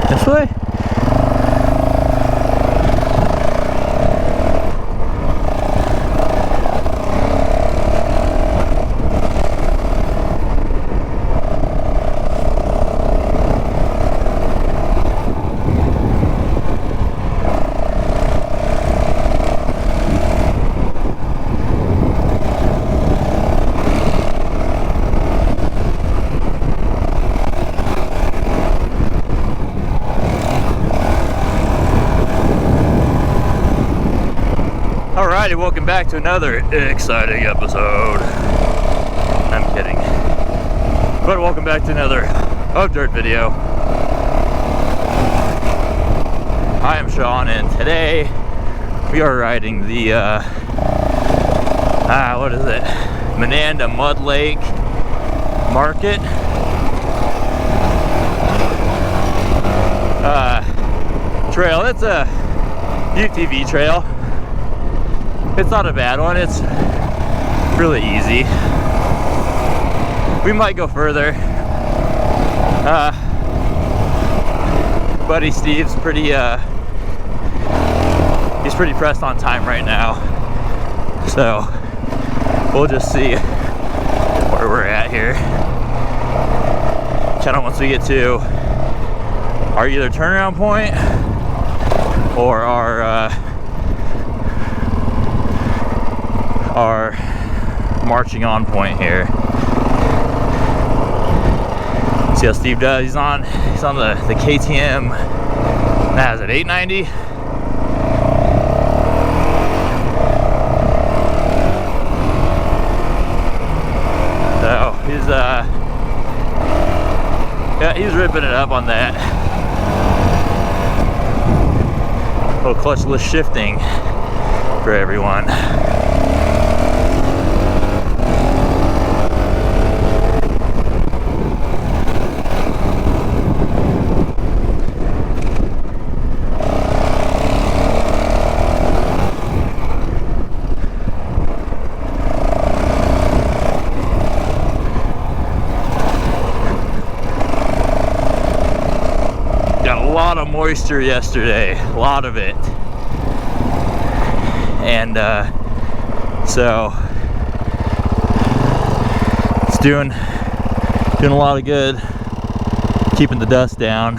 This way? Alrighty, welcome back to another exciting episode. I'm kidding. But welcome back to another Of Dirt video. I am Sean, and today we are riding the, what is it? Menanda Mud Lake Market. Trail. It's a UTV trail. It's not a bad one, it's really easy. We might go further. Buddy Steve's pretty, he's pretty pressed on time right now. So, we'll just see where we're at here. Kind of once we get to our either turnaround point or our marching on point here. See how Steve does? He's on the KTM. Now is it 890? So he's ripping it up on that. A little clutchless shifting for everyone. Moisture yesterday, a lot of it, and so it's doing a lot of good, keeping the dust down.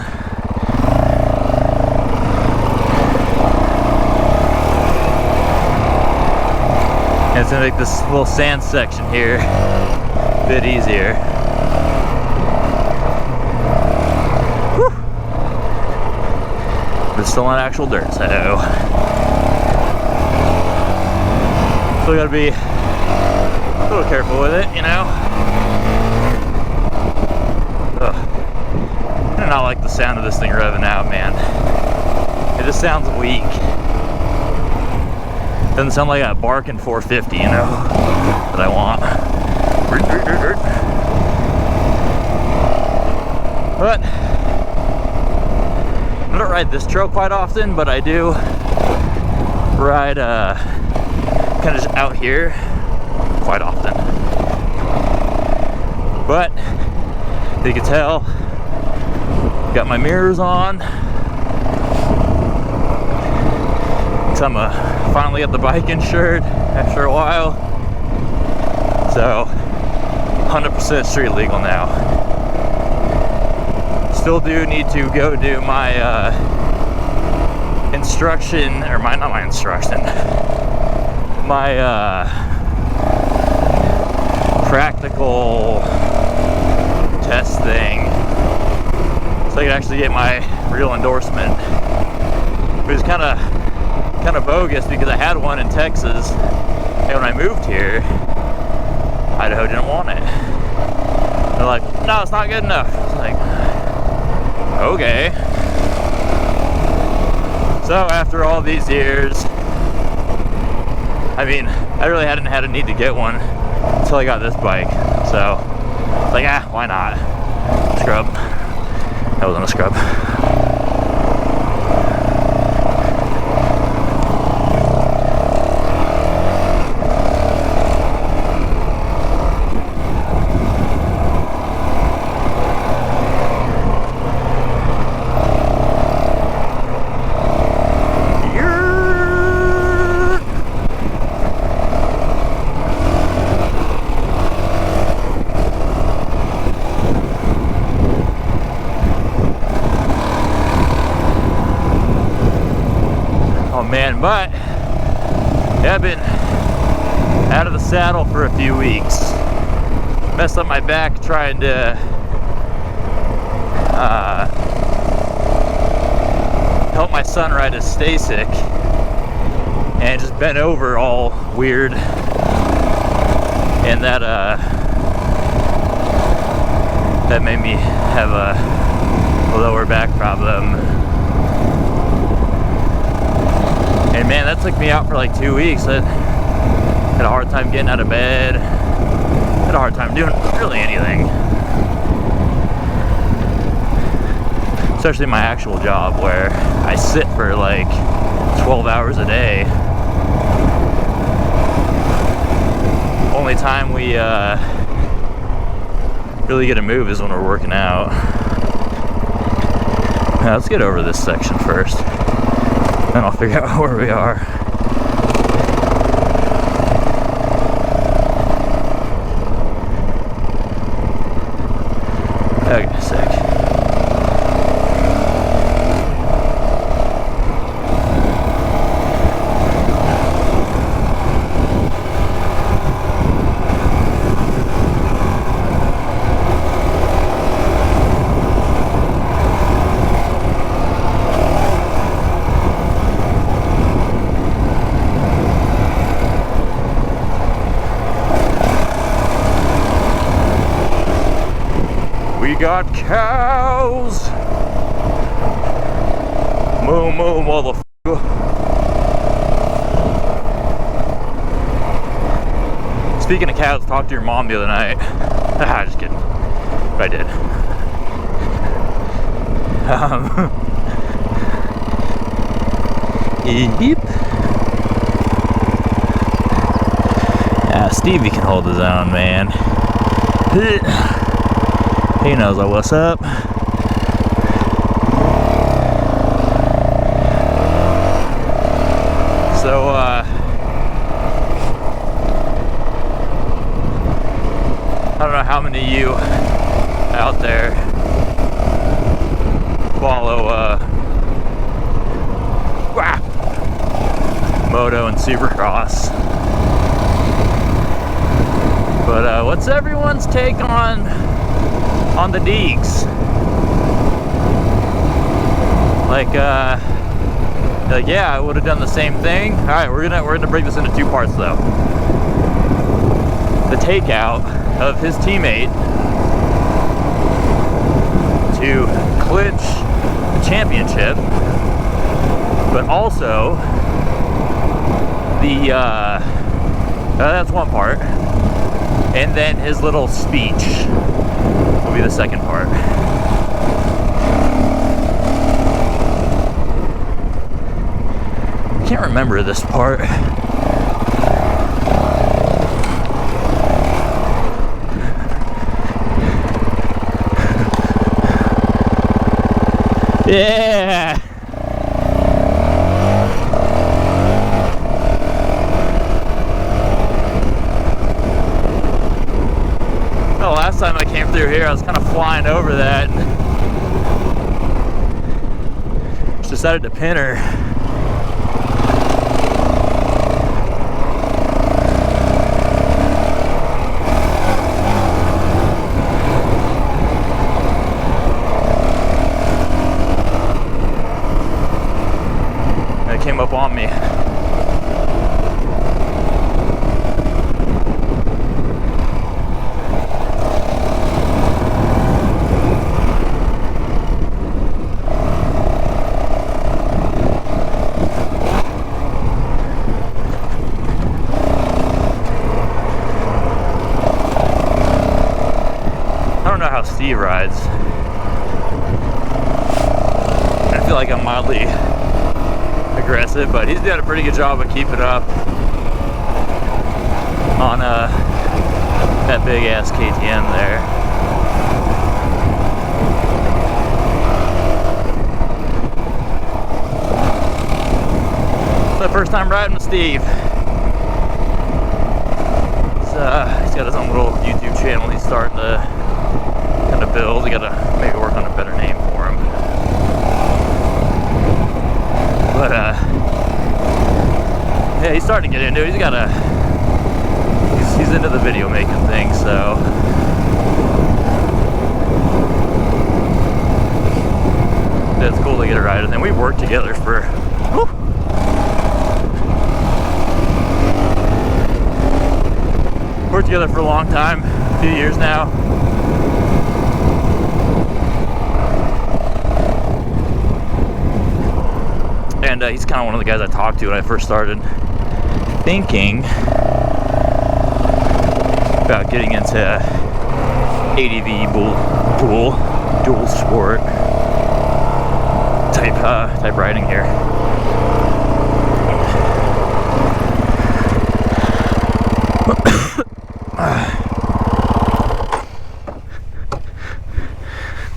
And it's gonna make this little sand section here a bit easier. It's still on actual dirt, so still gotta be a little careful with it, you know. Ugh. I do not like the sound of this thing revving out, man. It just sounds weak. Doesn't sound like a barking 450, you know, that I want. But I don't ride this trail quite often, but I do ride kind of just out here quite often. But you can tell, got my mirrors on. So I'm finally got the bike insured after a while. So 100% street legal now. Still do need to go do my instruction, or not my instruction, my practical test thing, so I can actually get my real endorsement. It was kind of bogus because I had one in Texas, and when I moved here, Idaho didn't want it. They're like, no, it's not good enough. It's like, okay. So after all these years, I mean, I really hadn't had a need to get one until I got this bike. So it's like, why not? Scrub. That wasn't a scrub. I've been out of the saddle for a few weeks. Messed up my back trying to help my son ride his stay sick, and just bent over all weird, and that made me have a lower back problem. And man, that took me out for like 2 weeks. I had a hard time getting out of bed, had a hard time doing really anything, especially my actual job where I sit for like 12 hours a day. Only time we really get to move is when we're working out. Now let's get over this section first, then I'll figure out where we are. Okay, sick. We got cows. Moo moo motherfucker. Speaking of cows, talked to your mom the other night. Just kidding. But I did. Yep. Yeah, Stevie can hold his own, man. He knows what's up. So, I don't know how many of you out there follow Moto and Supercross, but what's everyone's take on the Deegs? Like, yeah, I would have done the same thing. All right, we're gonna break this into two parts though. The takeout of his teammate to clinch the championship, but also the that's one part, and then his little speech will be the second part. I can't remember this part. Yeah. Well, last time I came through here, I was kind of flying over that. Just decided to pin her. Came up on me. I don't know how Steve rides. I feel like I'm mildly aggressive, but he's done a pretty good job of keeping up on that big ass KTM there. It's my first time riding with Steve. He's got his own little YouTube channel he's starting to kind of build. We gotta maybe work on a better name for him. But Yeah, he's starting to get into it. He's into the video making thing, so. It's cool to get a ride with him. We've worked together for, whew, worked together for a long time, a few years now. And he's kind of one of the guys I talked to when I first started thinking about getting into ADV dual sport type riding here.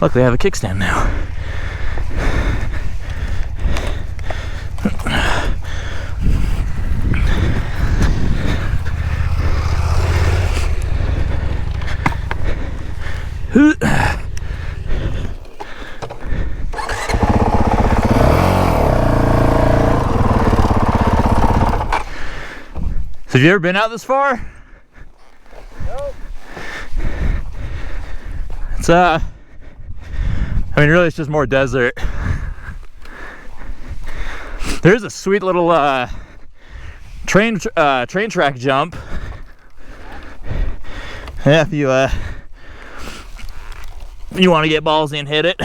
Luckily I have a kickstand now. So have you ever been out this far? Nope. It's I mean really it's just more desert. There's a sweet little train track jump. Yeah, if you want to get ballsy and hit it.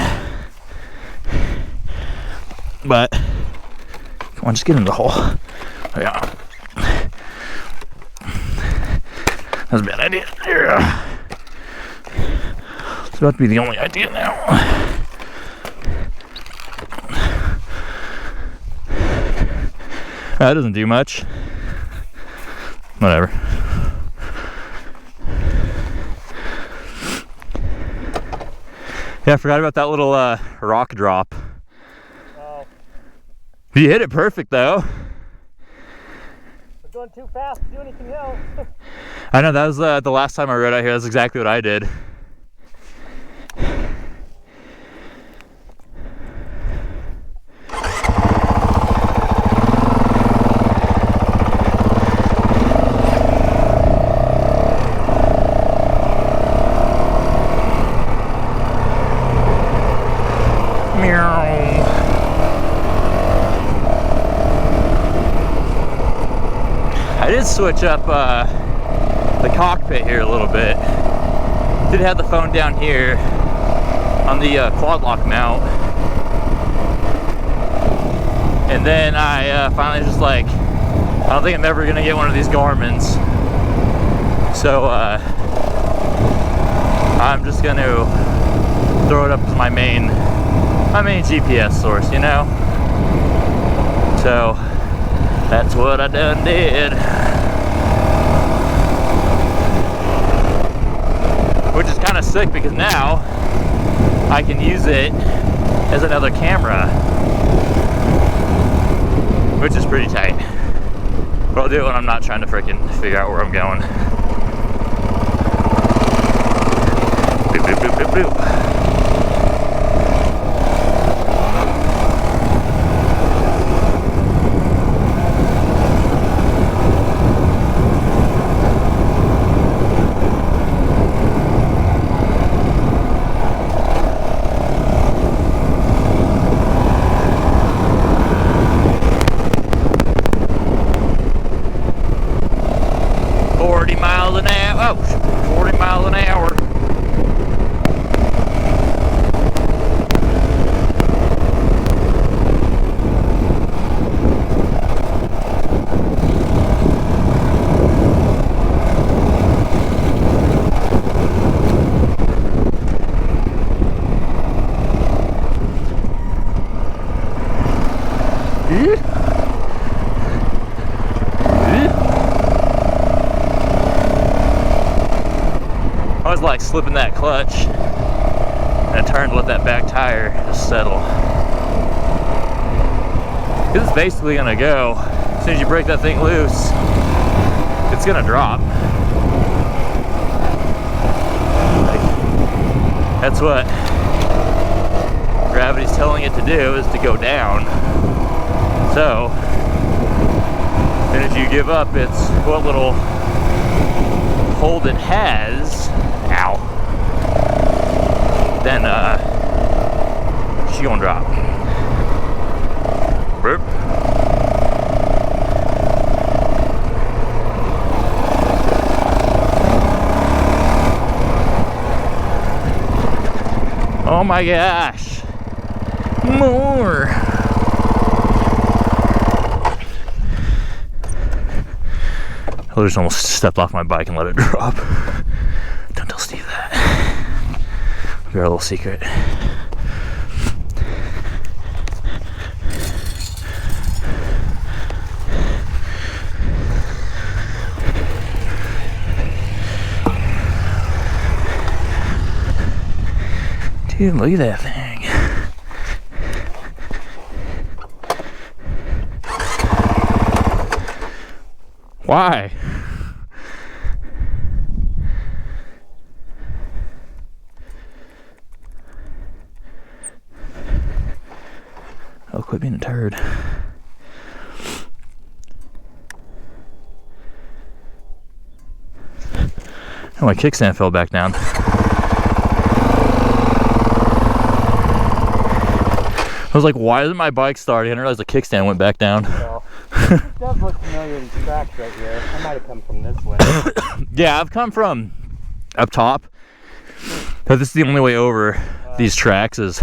But come on, just get in the hole. Yeah. That's a bad idea. Yeah. It's about to be the only idea now. That doesn't do much. Whatever. Yeah, I forgot about that little rock drop. Oh. You hit it perfect though. We're going too fast to do anything else. I know, that was the last time I rode out here. That's exactly what I did. I did switch up the cockpit here a little bit. Did have the phone down here on the quad lock mount, and then I finally just like, I don't think I'm ever gonna get one of these Garmin's, so I'm just gonna throw it up as my main GPS source, you know. So that's what I done did. Which is kind of sick because now I can use it as another camera, which is pretty tight. But I'll do it when I'm not trying to freaking figure out where I'm going. Boop, boop, boop, boop, boop. I was like slipping that clutch and I turned to let that back tire just settle. This is basically gonna go, as soon as you break that thing loose, it's gonna drop. Like, that's what gravity's telling it to do, is to go down. So And if you give up, it's what little hold it has, ow, then she gonna drop. Burp. Oh my gosh, more. I just almost stepped off my bike and let it drop. Don't tell Steve that. We've got a little secret. Dude, look at that thing. Why? Oh, quit being a turd. Oh, my kickstand fell back down. I was like, why isn't my bike starting? I didn't realize the kickstand went back down. Well, it does look familiar, these tracks right here. I might have come from this way. Yeah, I've come from up top. But this is the only way over these tracks is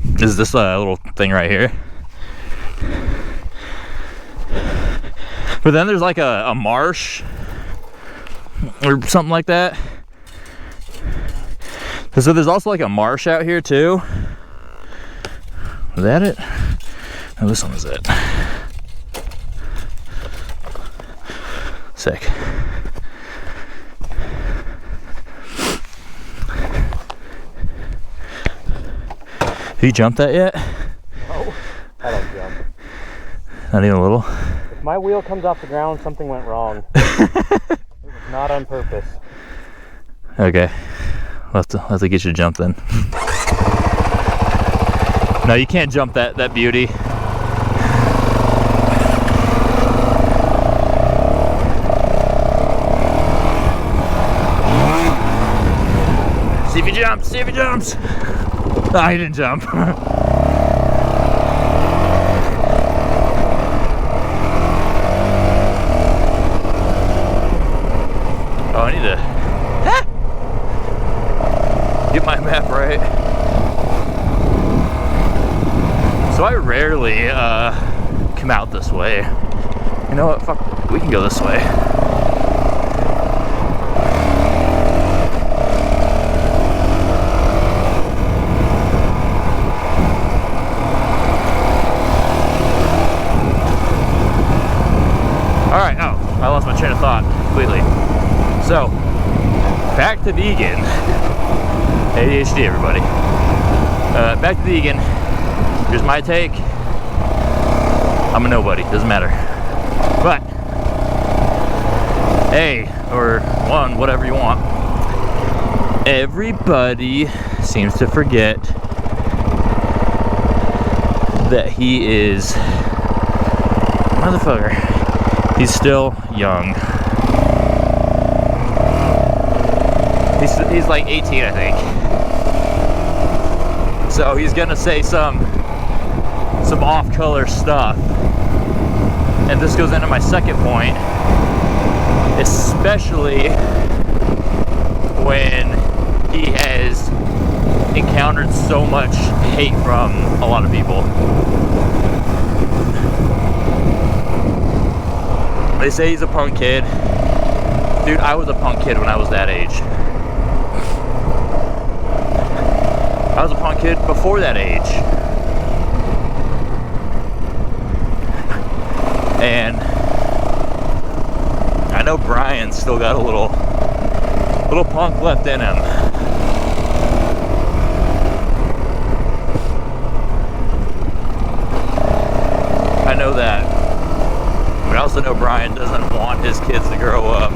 this little thing right here. But then there's like a marsh or something like that. So there's also like a marsh out here too. Is that it? No, this one is it. Sick. Have you jumped that yet? No, I don't jump. Not even a little? If my wheel comes off the ground, something went wrong. It was not on purpose. Okay. We'll have to get you to jump then. No, you can't jump that beauty. See if he jumps, see if he jumps. Oh, he didn't jump. Oh, I need to get my map right. So I rarely come out this way. You know what? Fuck, we can go this way. All right. Oh, I lost my train of thought completely. So back to vegan. ADHD, everybody. Back to vegan. Here's my take. I'm a nobody, doesn't matter. But, hey, or one, whatever you want. Everybody seems to forget that he is, motherfucker, he's still young. He's like 18, I think. So he's gonna say some off-color stuff. And this goes into my second point, especially when he has encountered so much hate from a lot of people. They say he's a punk kid. Dude, I was a punk kid when I was that age. I was a punk kid before that age. And I know Brian's still got a little punk left in him. I know that. But I also know Brian doesn't want his kids to grow up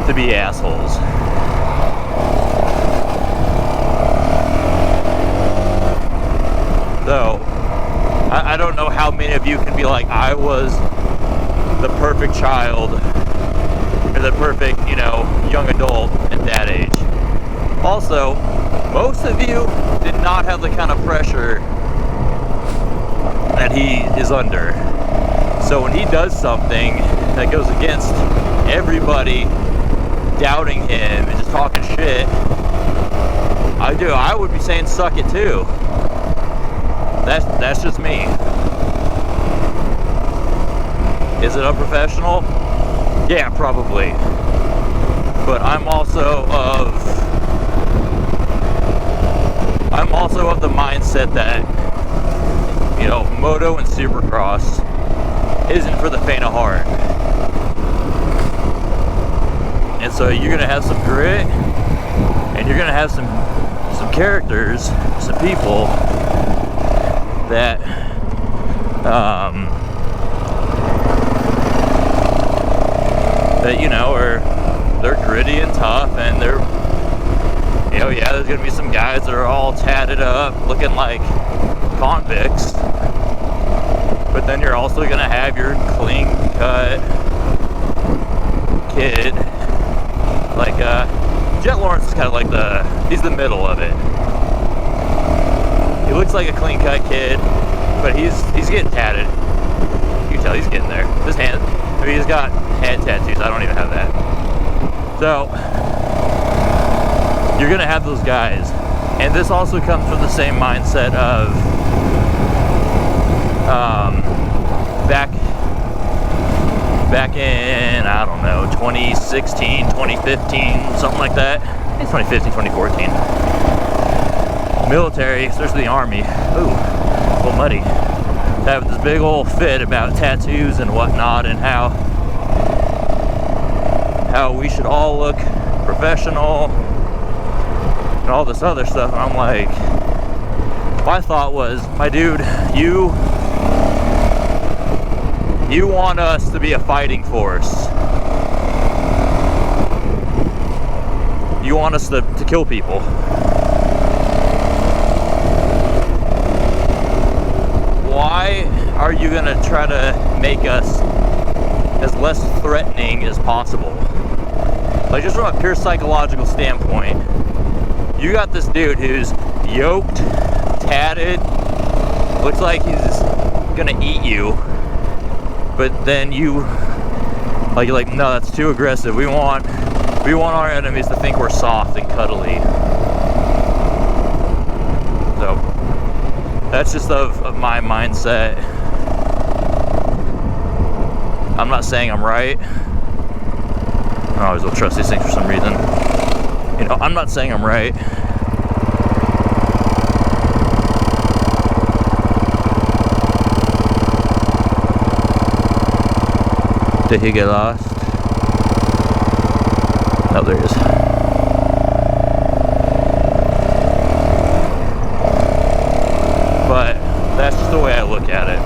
to be assholes. So, I don't know how many many of you can be like, I was the perfect child, or the perfect, you know, young adult at that age. Also, most of you did not have the kind of pressure that he is under. So when he does something that goes against everybody doubting him and just talking shit, I would be saying suck it too. That's just me. Is it unprofessional? Yeah, probably. But I'm also of the mindset that, you know, moto and supercross isn't for the faint of heart. And so you're gonna have some grit, and you're gonna have some characters, some people that that, you know, they're gritty and tough, and they're, you know, yeah, there's gonna be some guys that are all tatted up looking like convicts, but then you're also gonna have your clean cut kid, like Jet Lawrence is kind of like he's the middle of it. He looks like a clean cut kid, but he's getting tatted. You can tell he's getting there. His hand, I mean, he's got head tattoos. I don't even have that. So you're gonna have those guys, and this also comes from the same mindset of back in, I don't know, 2016, 2015, something like that. I think 2015, 2014. Military, especially the Army, ooh, a little muddy. Have this big old fit about tattoos and whatnot, and how we should all look professional and all this other stuff. And I'm like, my thought was, my dude, you want us to be a fighting force. You want us to kill people. Why are you gonna try to make us as less threatening as possible? Like, just from a pure psychological standpoint, you got this dude who's yoked, tatted, looks like he's gonna eat you, but then you're like, no, that's too aggressive. We want our enemies to think we're soft and cuddly. So that's just of my mindset. I'm not saying I'm right. I always will trust these things for some reason. You know, I'm not saying I'm right. Did he get lost? Oh, there he is. But that's just the way I look at it.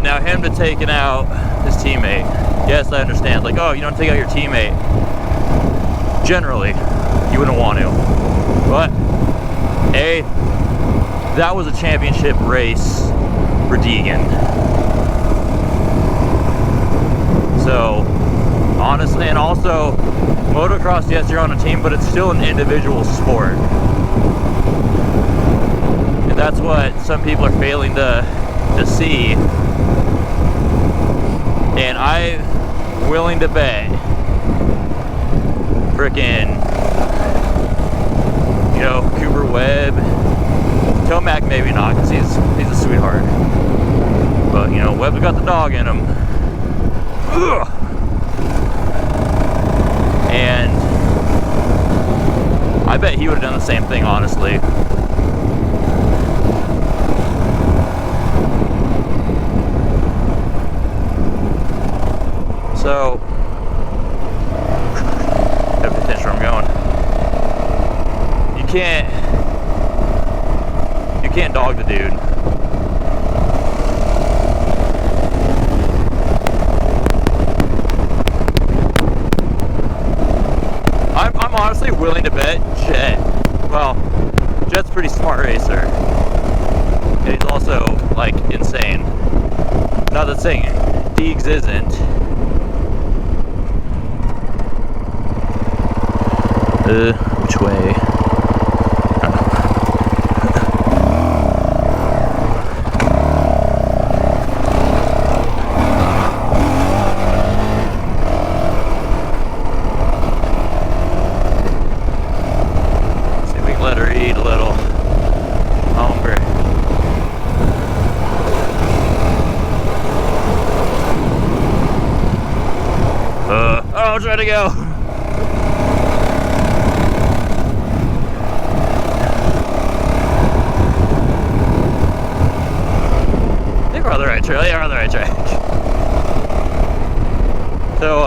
Now, him to taking out his teammate, yes, I understand. Like, oh, you don't take out your teammate. Generally, you wouldn't want to. But, A, that was a championship race for Deegan. So, honestly, and also, motocross, yes, you're on a team, but it's still an individual sport. And that's what some people are failing to see. And I'm willing to bet frickin', you know, Cooper Webb, Tomac maybe not, because he's a sweetheart. But, you know, Webb's got the dog in him. Ugh. And I bet he would have done the same thing, honestly. So, have to attention where I'm going. You can't dog the dude. I'm honestly willing to bet Jet. Well, Jet's a pretty smart racer. He's also like insane. Not that saying Deegs isn't. Which way? See if we can let her eat a little. Hungry. Oh, try to go. I think we're on the right trail. Yeah, we're on the right track. So,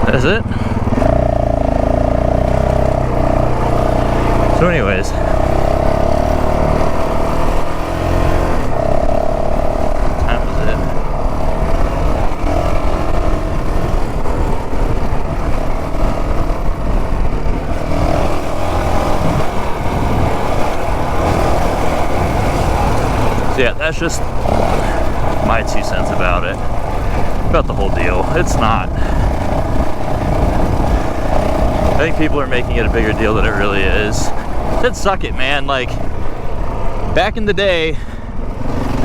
that's it. So anyways, what time is it? So yeah, that's just my 2 cents about it, about the whole deal. It's not. I think people are making it a bigger deal than it really is. Said suck it, man. Like, back in the day,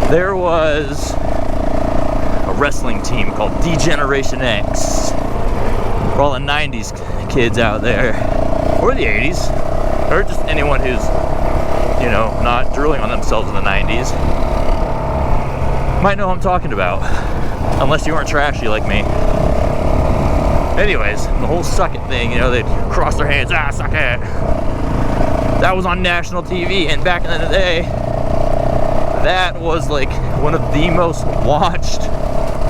there was a wrestling team called D-Generation X. For all the 90s kids out there, or the 80s, or just anyone who's, you know, not drooling on themselves in the 90s, might know what I'm talking about. Unless you weren't trashy like me. Anyways, the whole suck it thing, you know, they'd cross their hands, ah, suck it. That was on national TV, and back in the day, that was like one of the most watched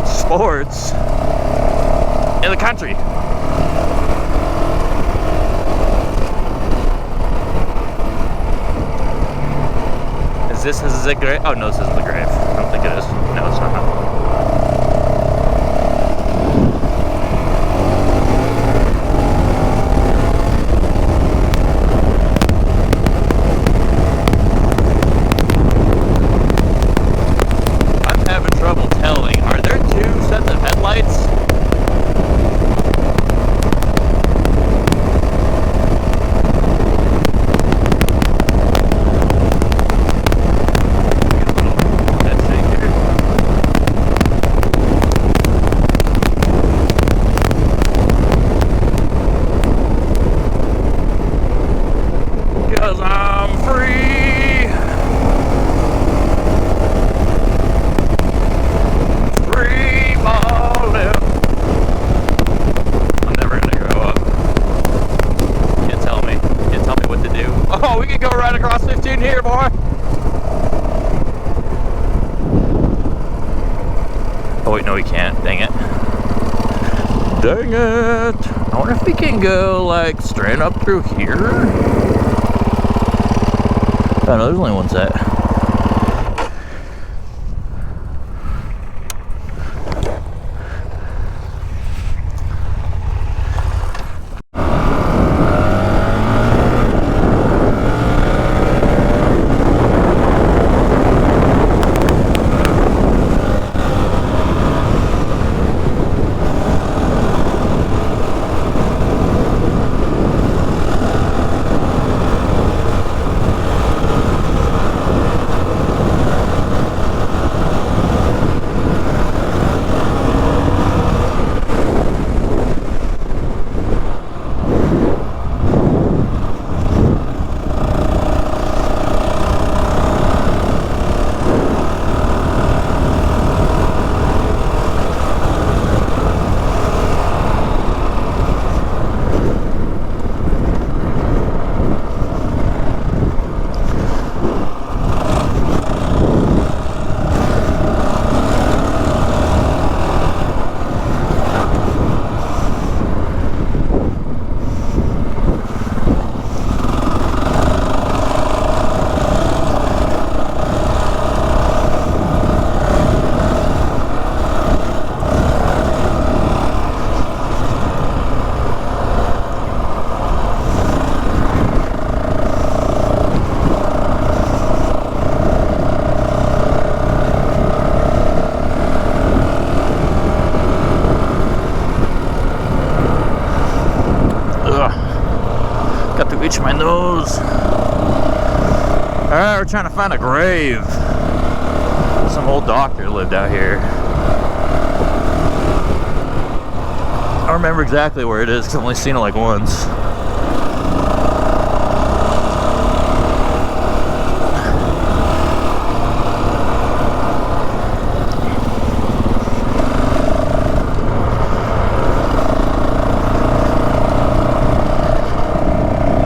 sports in the country. Is this the grave? Oh no, this isn't the grave. I don't think it is. No, it's not. Here, boy. Oh wait, no, we can't. Dang it. Dang it. I wonder if we can go like straight up through here. Oh no, there's only one set. we're trying to find a grave. Some old doctor lived out here. I don't remember exactly where it is because I've only seen it like once.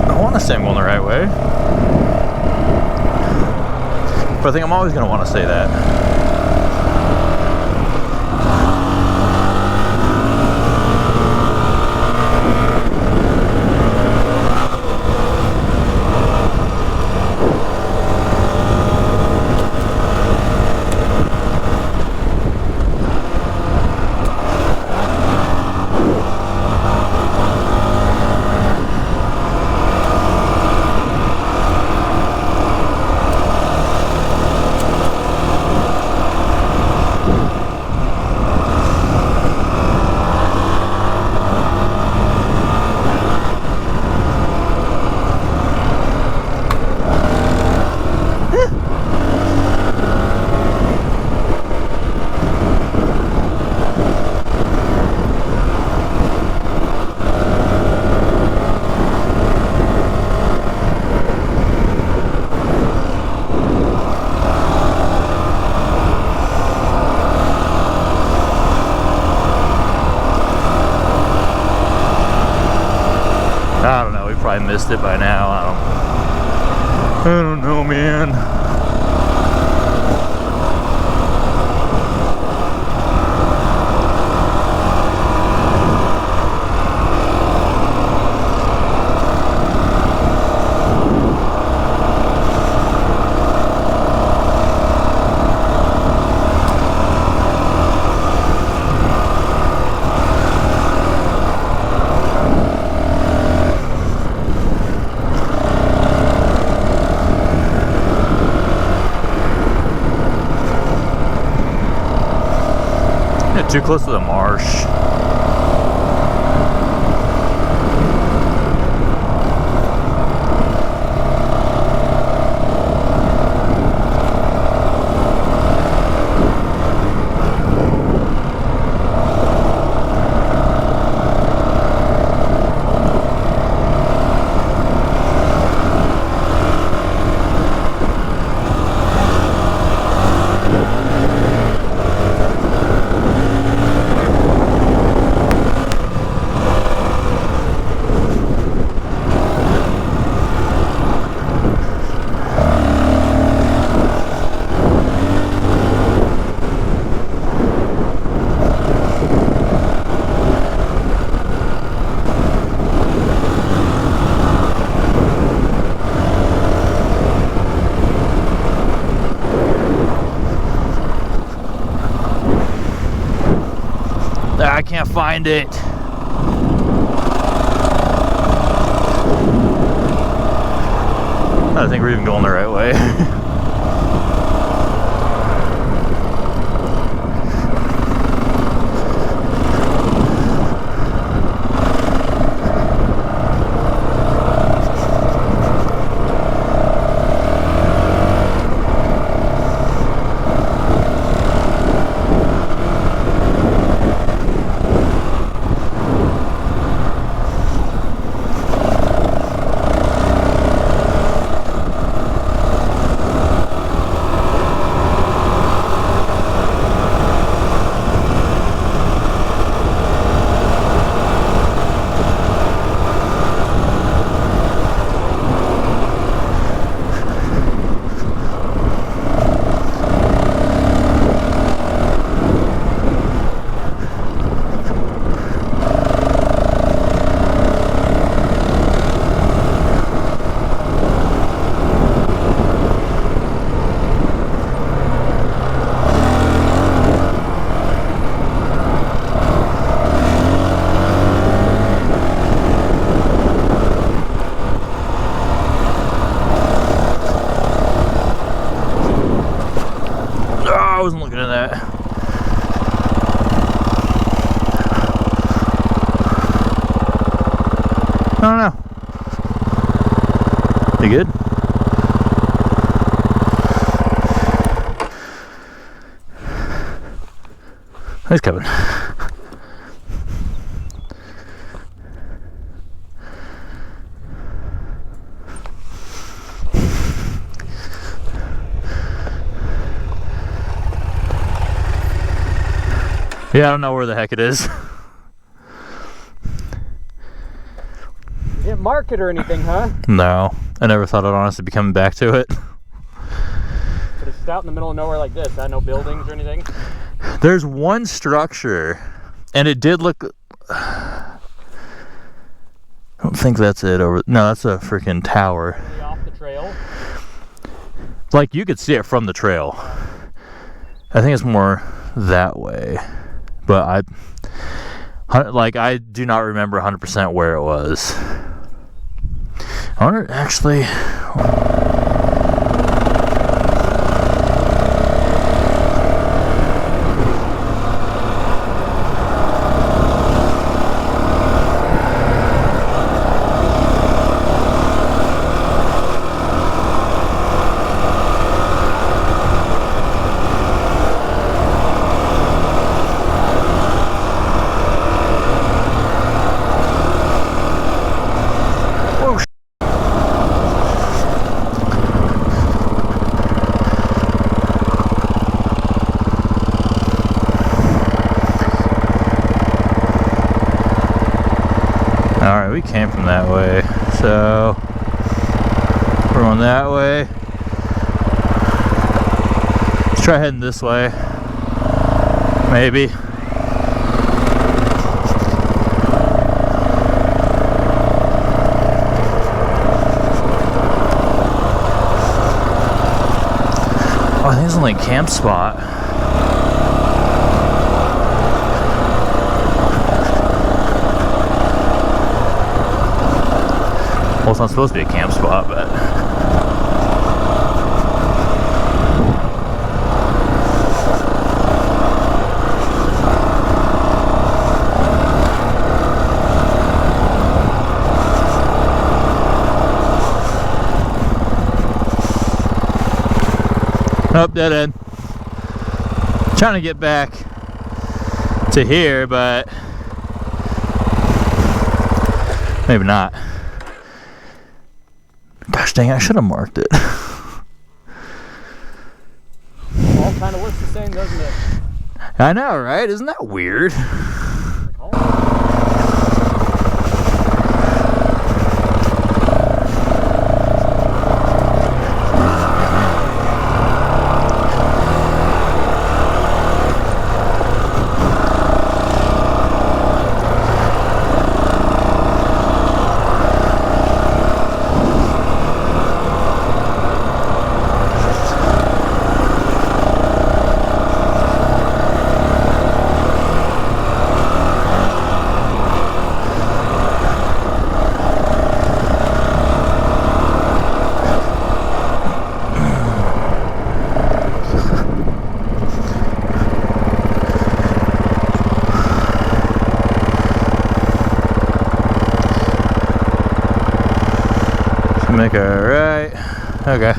I want to say I'm going the right way. But I think I'm always going to want to say that. I don't know, we probably missed it by now. I don't know, man. Too close to the marsh. I can't find it. I don't think we're even going the right way. I wasn't looking at that. I don't know. You good? He's coming. Yeah, I don't know where the heck it is. You didn't mark it or anything, huh? No, I never thought I'd honestly be coming back to it. But it's out in the middle of nowhere like this. No buildings or anything? There's one structure, and it did look... I don't think that's it over... No, that's a freaking tower. Really off the trail? Like, you could see it from the trail. I think it's more that way. But I do not remember 100% where it was. I wonder, actually... Alright, we came from that way, so we're going that way. Let's try heading this way. Maybe. Oh, I think it's only a camp spot. Well, it's not supposed to be a camp spot, but... Oh, dead end. Trying to get back to here, but... maybe not. Gosh dang, I should have marked it. All kind of looks the same, doesn't it? I know, right? Isn't that weird? Make a right. Okay.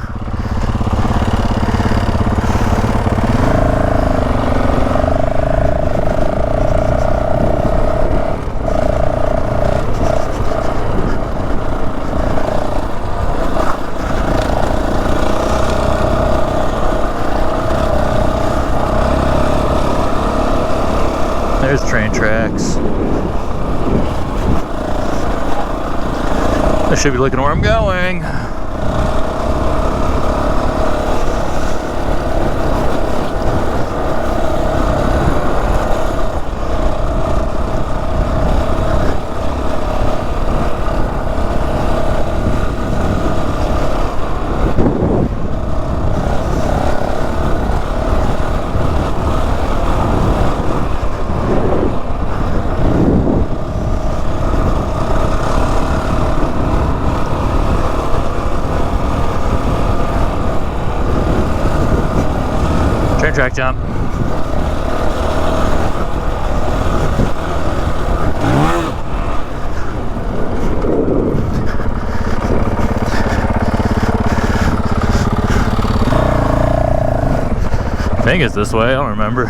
There's train tracks. I should be looking where I'm going. Track jump. I think it's this way, I don't remember.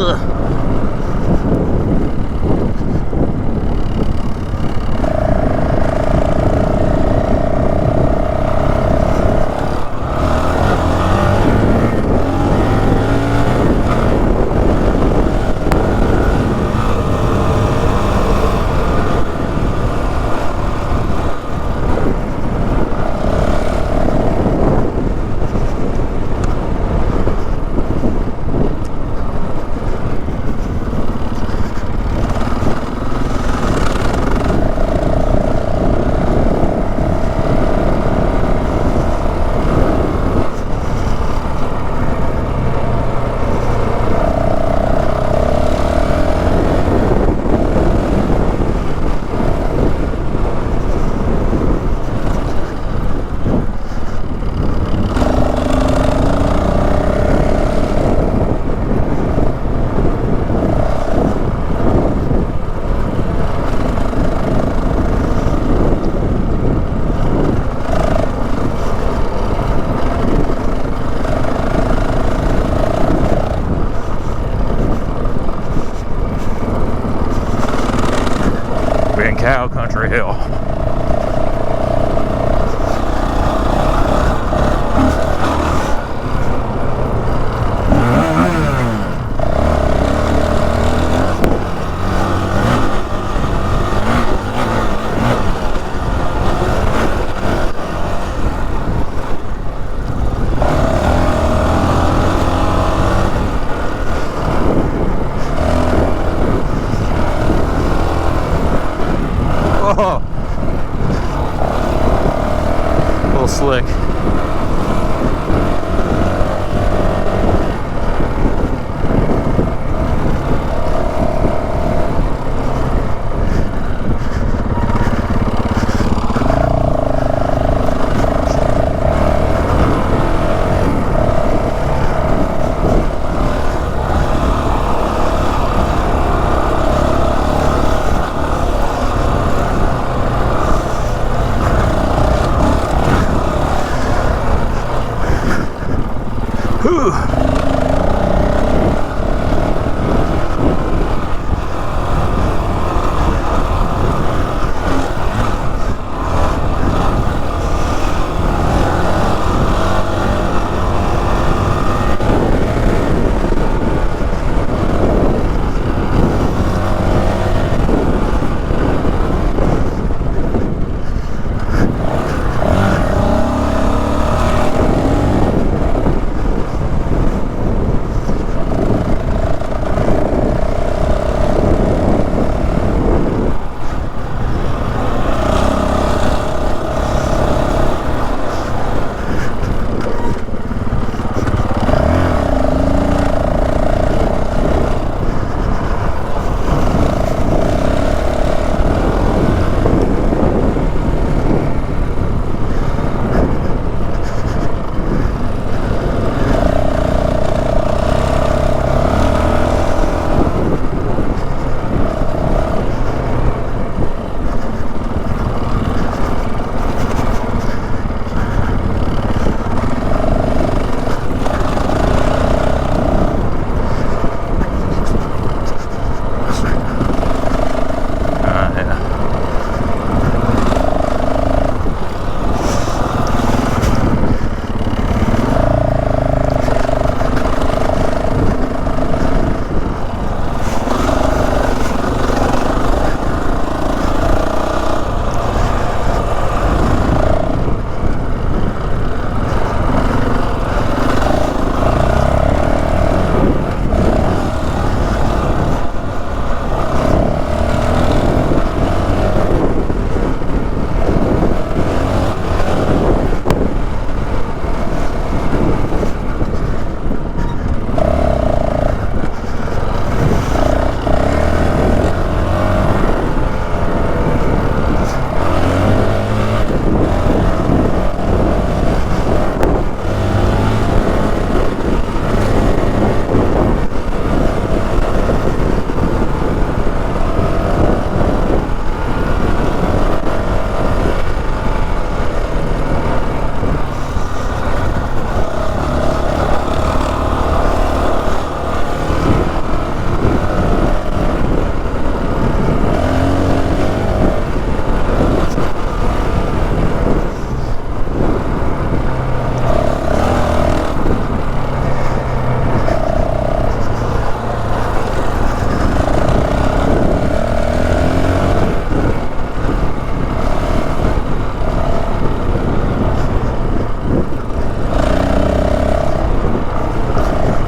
Ugh. Cow country hill. Whoa. A little slick.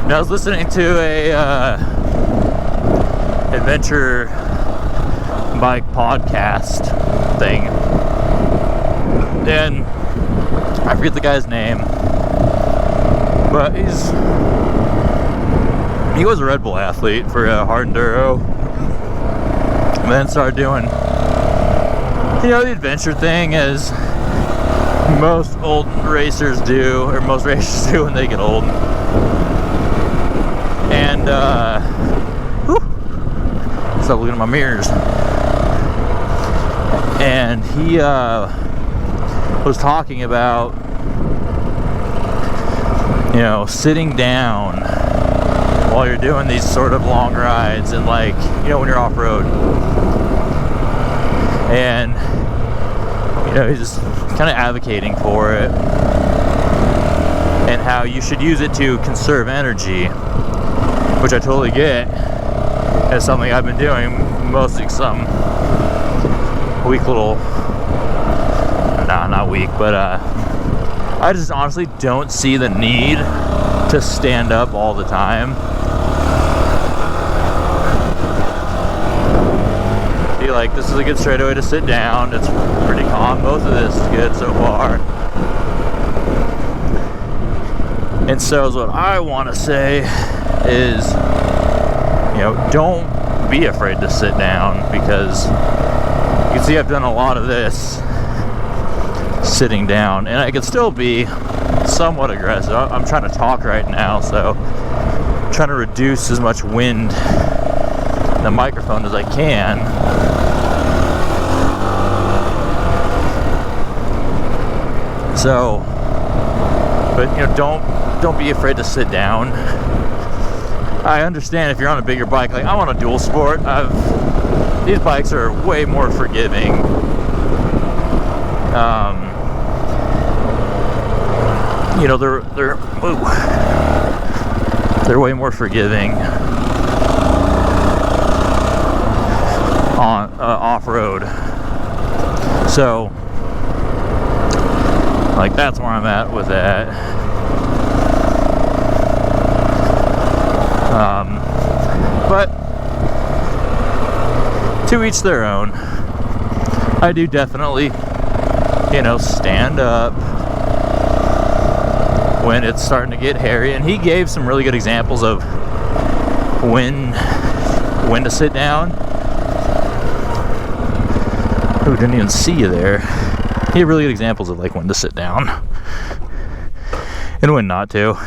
And I was listening to a adventure bike podcast thing, and I forget the guy's name, but he was a Red Bull athlete for a hard enduro, and then started doing, you know, the adventure thing, as most old racers do, or most racers do when they get old. And stop looking at my mirrors. And he was talking about, you know, sitting down while you're doing these sort of long rides, and, like, you know, when you're off-road. And, you know, he's just kind of advocating for it, and how you should use it to conserve energy, which I totally get. As something I've been doing, mostly some weak little, not weak, but I just honestly don't see the need to stand up all the time. I feel like this is a good straightaway to sit down. It's pretty calm. Both of this is good so far. And so what I want to say is, you know, don't be afraid to sit down, because you can see I've done a lot of this sitting down, and I can still be somewhat aggressive. I'm trying to talk right now, so I'm trying to reduce as much wind in the microphone as I can. So, but, you know, don't be afraid to sit down. I understand if you're on a bigger bike, like I'm on a dual sport. These bikes are way more forgiving. You know, they're way more forgiving on off-road. So, like, that's where I'm at with that. But to each their own. I do definitely, you know, stand up when it's starting to get hairy, and he gave some really good examples of when to sit down. Oh, didn't even see you there. He had really good examples of, like, when to sit down and when not to.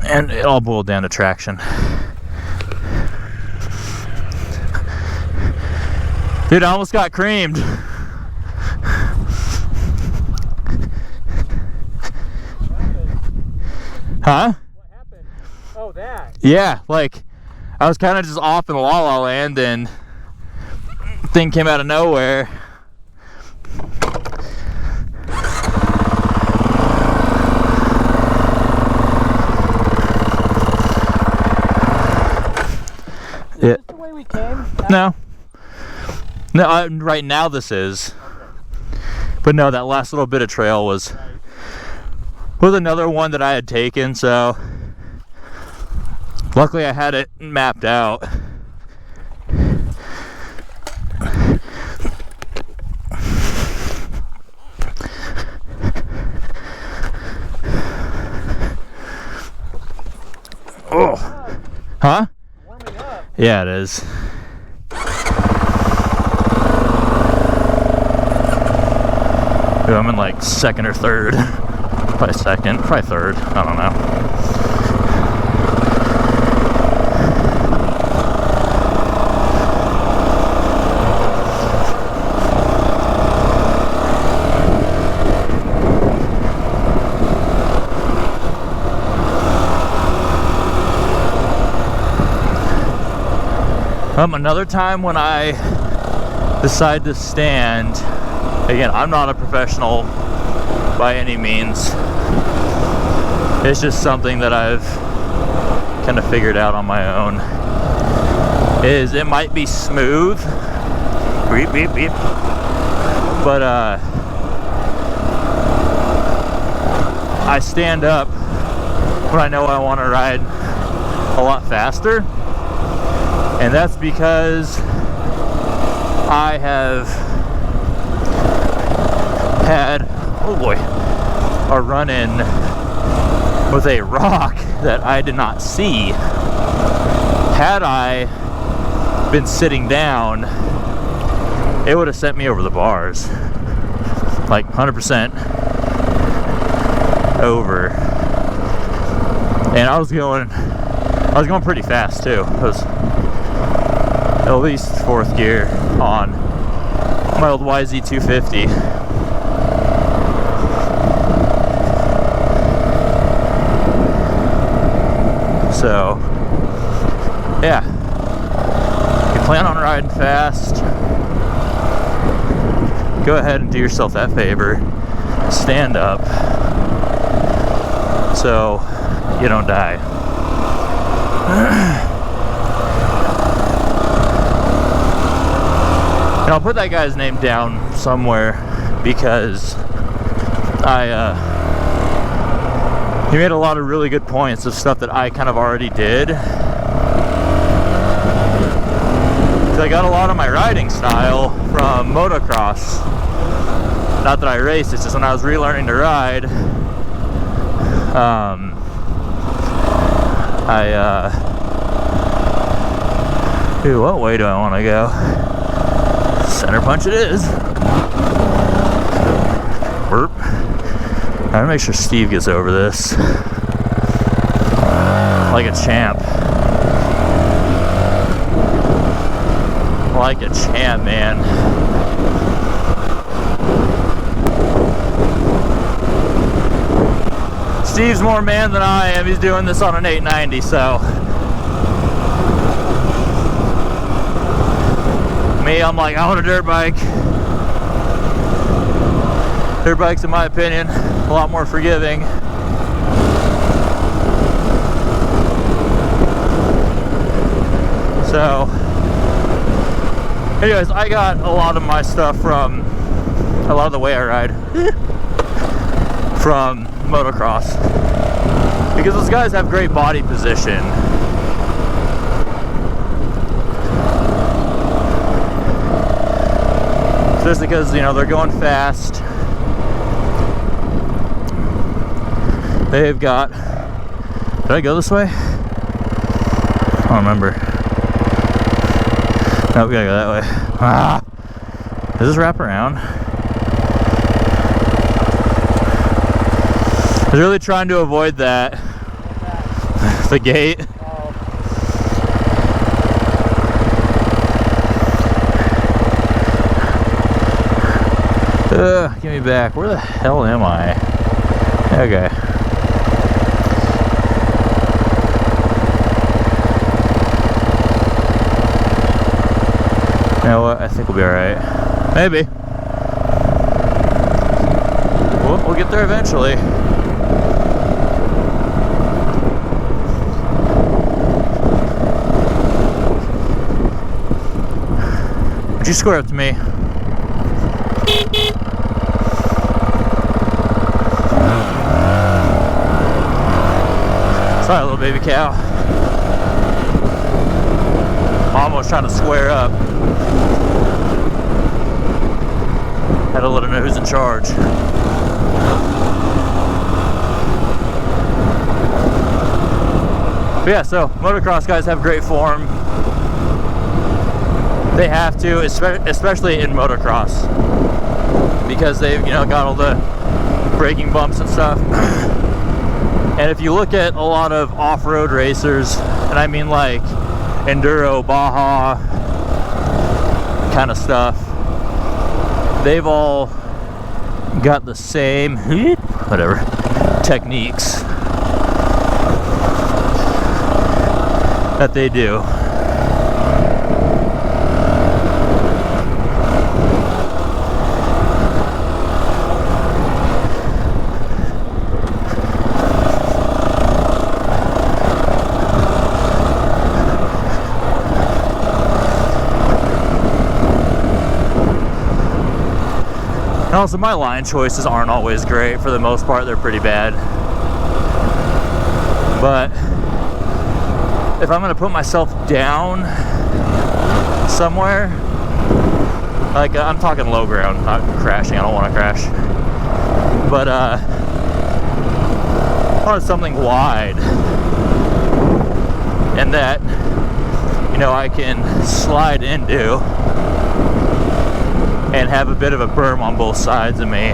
And it all boiled down to traction. Dude, I almost got creamed. Huh? What happened? Oh, that. Yeah, like, I was kind of just off in La La Land, and thing came out of nowhere. Is this the way we came? No, right now this is. Okay. But no, that last little bit of trail was another one that I had taken, so luckily I had it mapped out. Oh, huh? Yeah, it is. Dude, I'm in like second or third. Probably second, probably third. I don't know. Another time when I decide to stand, again, I'm not a professional by any means. It's just something that I've kind of figured out on my own. Is it might be smooth. Beep, beep, beep. But I stand up when I know I want to ride a lot faster, and that's because I have had, oh boy, a run-in with a rock that I did not see. Had I been sitting down, it would have sent me over the bars, like 100% over. And I was going pretty fast too. It was at least 4th gear on my old YZ250. So, yeah, if you plan on riding fast, go ahead and do yourself that favor. Stand up so you don't die. And I'll put that guy's name down somewhere because he made a lot of really good points of stuff that I kind of already did. I got a lot of my riding style from motocross. Not that I raced, it's just when I was relearning to ride, dude, what way do I want to go? Center punch it is. Burp. I'm gonna make sure Steve gets over this like a champ. Like a champ, man. Steve's more man than I am. He's doing this on an 890, so. Me, I'm like, I want a dirt bike. Dirt bikes, in my opinion, a lot more forgiving. So, anyways, I got a lot of my stuff from, a lot of the way I ride, from motocross. Because those guys have great body position. Just because, you know, they're going fast. They've got, did I go this way? I don't remember. No, we gotta go that way. Ah! Does this wrap around? I was really trying to avoid that. The gate. Give me back. Where the hell am I? Okay. You know what? I think we'll be alright. Maybe. We'll get there eventually. Would you square up to me? Sorry, little baby cow. Mom was trying to square up. Had to let him know who's in charge. But yeah, so motocross guys have great form. They have to, especially in motocross, because they've, you know, got all the braking bumps and stuff. And if you look at a lot of off-road racers, and I mean like enduro, Baja kind of stuff, they've all got the same whatever techniques that they do. Also, my line choices aren't always great. For the most part, they're pretty bad. But if I'm gonna put myself down somewhere, like I'm talking low ground, not crashing, I don't want to crash, but I want something wide and that, you know, I can slide into and have a bit of a berm on both sides of me.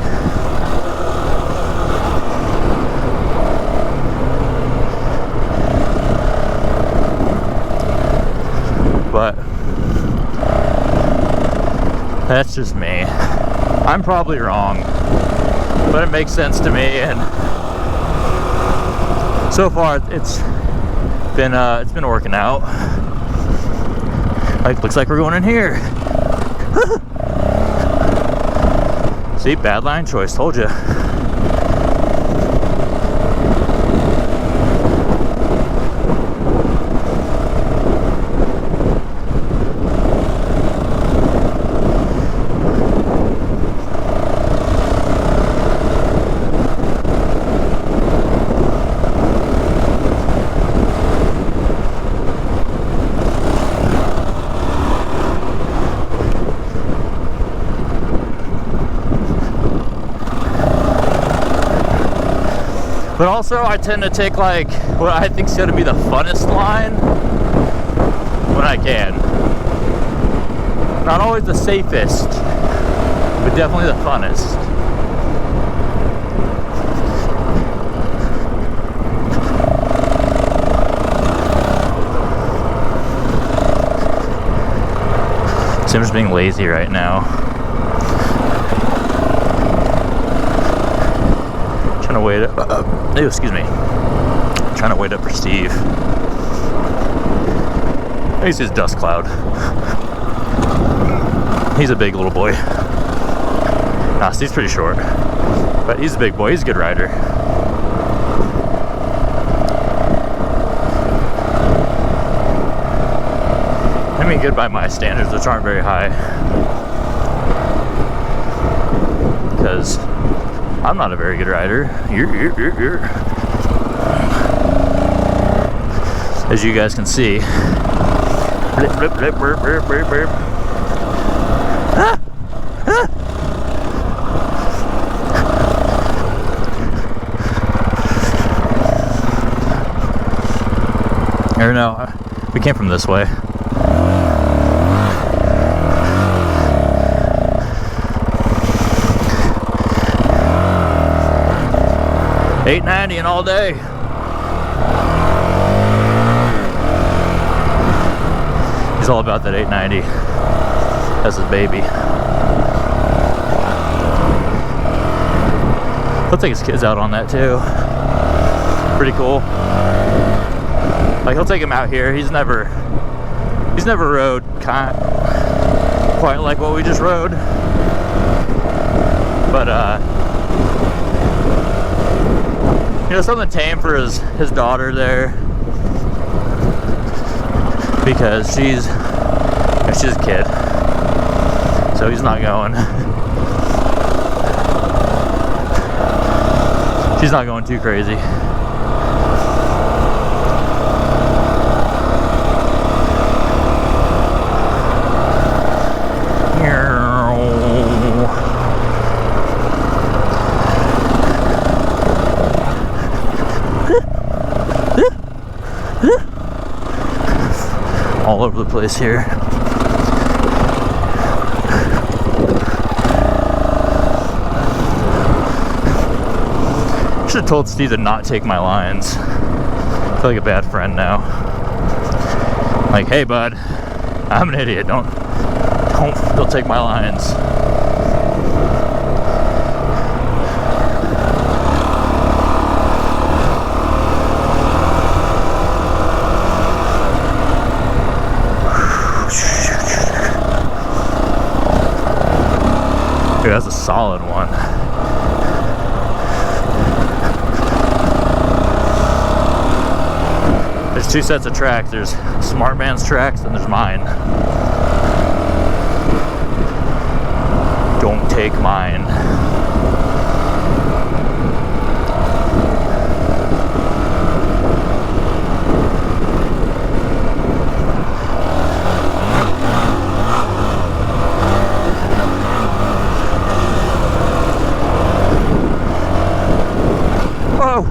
But that's just me. I'm probably wrong, but it makes sense to me, and so far it's been working out. Like, looks like we're going in here. See, bad line choice, told you. But also, I tend to take like what I think is going to be the funnest line when I can. Not always the safest, but definitely the funnest. So I'm just being lazy right now. Trying to wait up. Excuse me. Trying to wait up for Steve. He's his dust cloud. He's a big little boy. Nah, Steve's pretty short, but he's a big boy. He's a good rider. I mean, good by my standards, which aren't very high, because I'm not a very good rider. As you guys can see. Blip, blip, blip, burp, burp, burp, burp. Ah! Ah! Or no, we came from this way. $8.90 and all day. He's all about that $8.90. That's his baby. He'll take his kids out on that too. Pretty cool. Like, he'll take him out here. He's never rode quite like what we just rode. But you know, something tame for his daughter there, because she's a kid, so he's not going. She's not going too crazy. All over the place here. Should have told Steve to not take my lines. I feel like a bad friend now. Like, hey bud, I'm an idiot. Don't take my lines. Dude, that's a solid one. There's two sets of tracks. There's Smart Man's tracks and there's mine. Don't take mine. Whoa!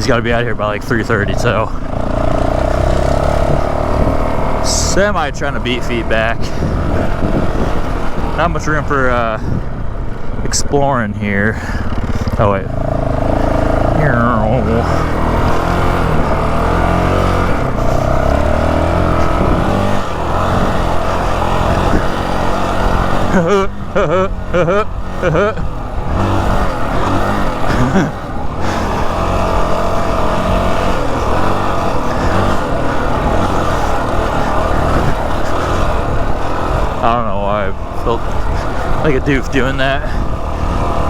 Got to be out here by like 3:30, so semi trying to beat feedback. Not much room for exploring here. Oh wait. I don't know why I felt like a doof doing that.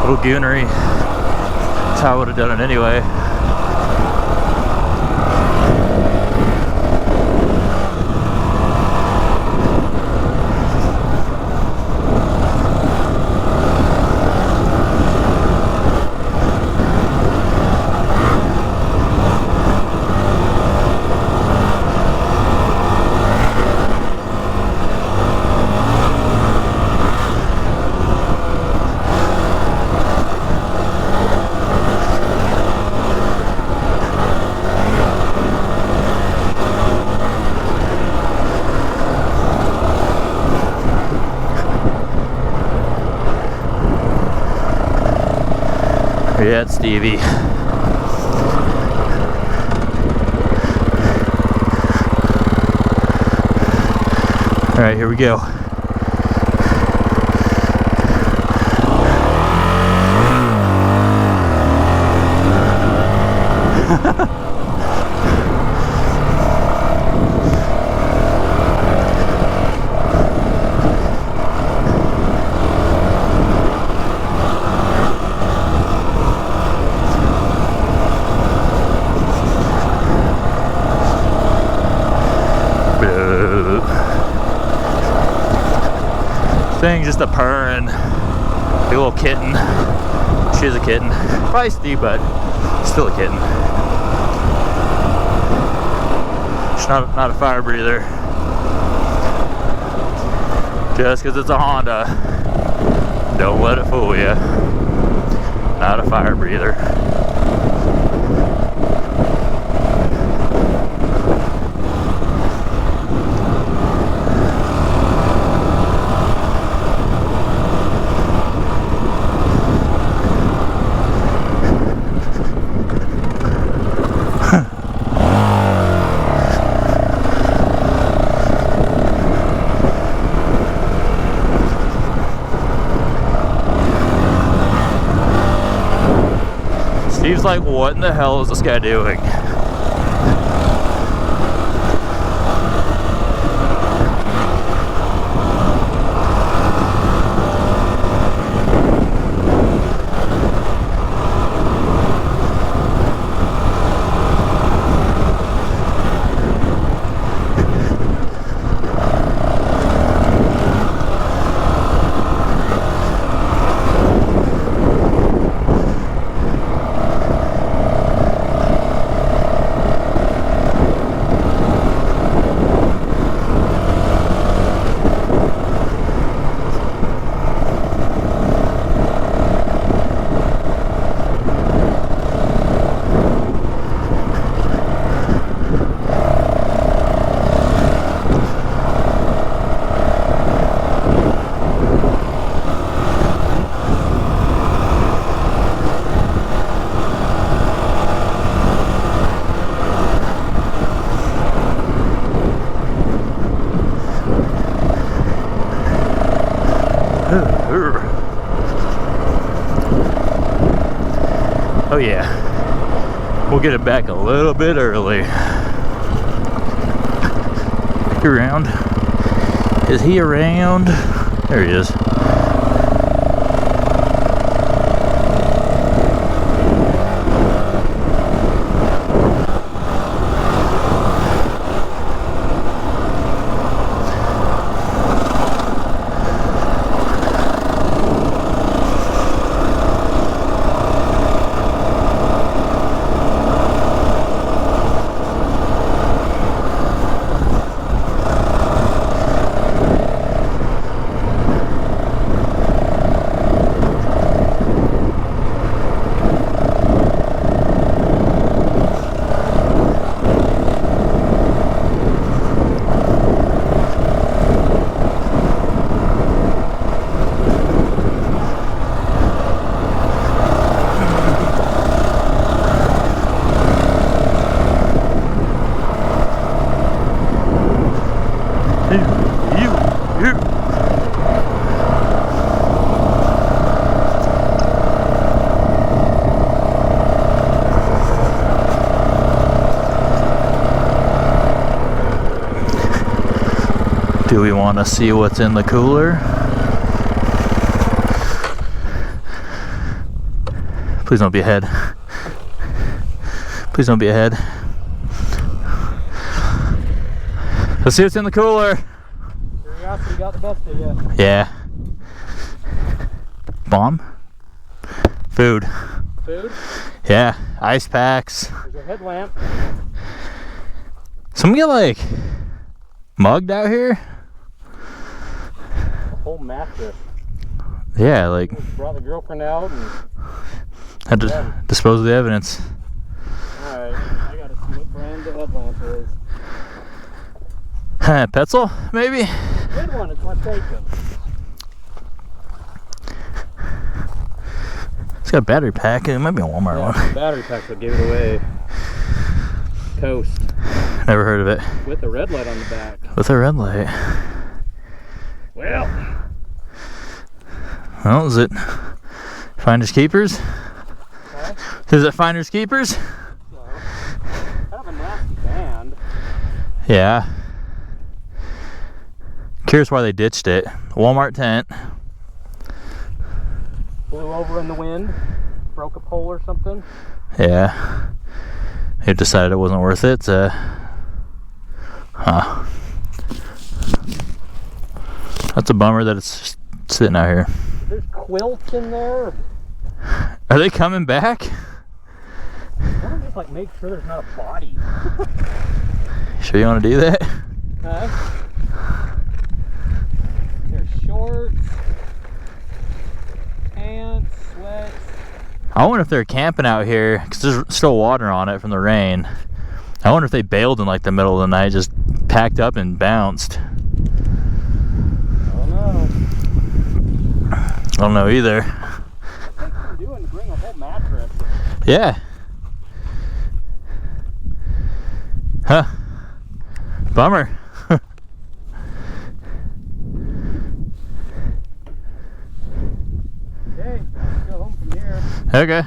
Little goonery. That's how I would have done it anyway. Yeah, it's Stevie. All right, here we go. Thing just a purring, a little kitten. She's a kitten, feisty, but still a kitten. She's not a fire breather. Just because it's a Honda, don't let it fool you. Not a fire breather. Steve's like, what in the hell is this guy doing? Oh yeah. We'll get it back a little bit early. Look around. Is he around? There he is. Do we want to see what's in the cooler? Please don't be ahead. Please don't be ahead. Let's see what's in the cooler. Curiosity got the best of you. Yeah. Bomb? Food. Food? Yeah. Ice packs. There's a headlamp. Someone get like mugged out here? A whole mattress. Yeah, like Brought the girlfriend out and had to dispose of the evidence. alright, I gotta see what brand the headlamp is. Petzl, maybe? Good one, it's worth taking. It's got a battery pack. It might be a Walmart one. Battery pack would give it away. Coast. Never heard of it. With a red light on the back. With a red light. Well, Well, is it Finders Keepers? okay. Is it Finders Keepers? So, kind of a nasty band. Yeah. Curious why they ditched it. Walmart tent. Blew over in the wind. Broke a pole or something. Yeah. They decided it wasn't worth it. Huh. That's a bummer that it's just sitting out here. There's quilts in there. Are they coming back? I want to just like make sure there's not a body. Sure you want to do that? Huh? There's shorts, pants, sweats. I wonder if they're camping out here because there's still water on it from the rain. I wonder if they bailed in like the middle of the night, just packed up and bounced. I don't know either. What are you doing to bring a whole mattress? Yeah. Huh. Bummer. Okay, let's go home from here. Okay.